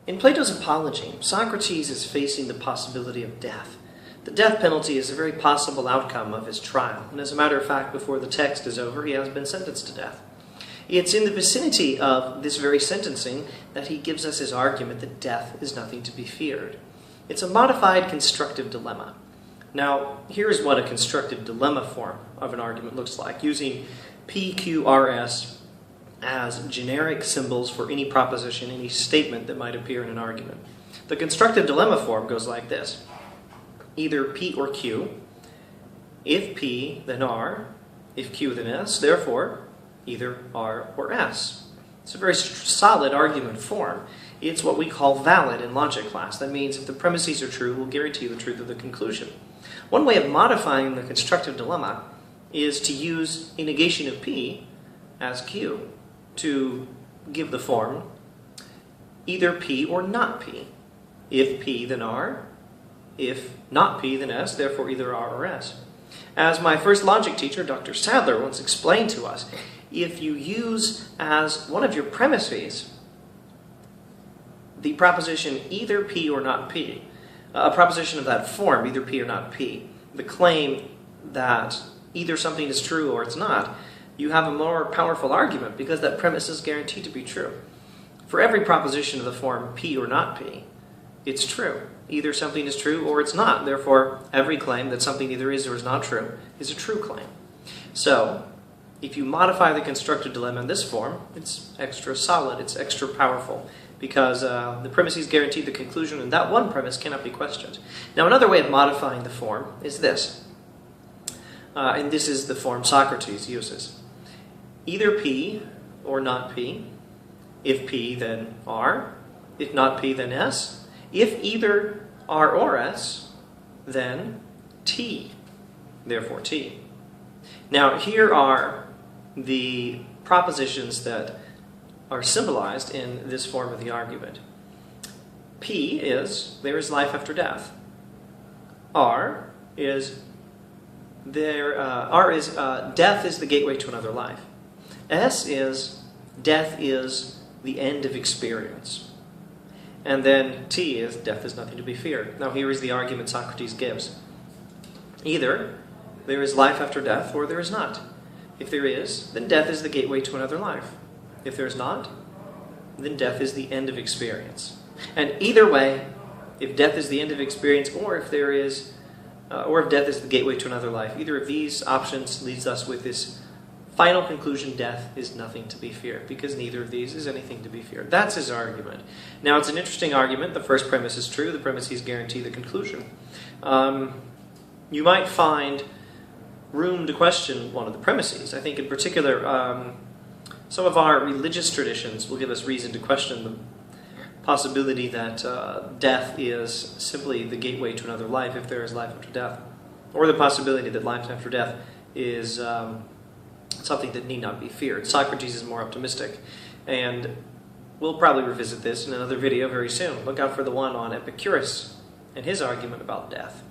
In Plato's Apology, Socrates is facing the possibility of death. The death penalty is a very possible outcome of his trial, and as a matter of fact, before the text is over, he has been sentenced to death. It's in the vicinity of this very sentencing that he gives us his argument that death is nothing to be feared. It's a modified constructive dilemma. Now, here's what a constructive dilemma form of an argument looks like, using P, Q, R, S as generic symbols for any proposition, any statement that might appear in an argument. The constructive dilemma form goes like this. Either P or Q. If P, then R. If Q, then S. Therefore, either R or S. It's a very solid argument form. It's what we call valid in logic class. That means if the premises are true, we'll guarantee the truth of the conclusion. One way of modifying the constructive dilemma is to use a negation of P as Q to give the form either P or not P. If P, then R. If not P, then S. Therefore, either R or S. As my first logic teacher, Dr. Sadler, once explained to us, if you use as one of your premises the proposition either P or not P, a proposition of that form, either P or not P, the claim that either something is true or it's not, you have a more powerful argument because that premise is guaranteed to be true. For every proposition of the form P or not P, it's true. Either something is true or it's not. Therefore, every claim that something either is or is not true is a true claim. So, if you modify the constructive dilemma in this form, it's extra solid, it's extra powerful, because the premises guarantee the conclusion, and that one premise cannot be questioned. Now, another way of modifying the form is this. And this is the form Socrates uses. Either P or not P. If P, then R. If not P, then S. If either R or S, then T. Therefore, T. Now, here are the propositions that are symbolized in this form of the argument. P is, there is life after death. R is, death is the gateway to another life. S is, death is the end of experience. And then T is, death is nothing to be feared. Now here is the argument Socrates gives. Either there is life after death or there is not. If there is, then death is the gateway to another life. If there is not, then death is the end of experience. And either way, if death is the end of experience or if there is, or if death is the gateway to another life, either of these options leads us with this final conclusion: death is nothing to be feared, because neither of these is anything to be feared. That's his argument. Now, it's an interesting argument. The first premise is true. The premises guarantee the conclusion. You might find room to question one of the premises. I think in particular, some of our religious traditions will give us reason to question the possibility that death is simply the gateway to another life if there is life after death, or the possibility that life after death is something that need not be feared. Socrates is more optimistic, and we'll probably revisit this in another video very soon. Look out for the one on Epicurus and his argument about death.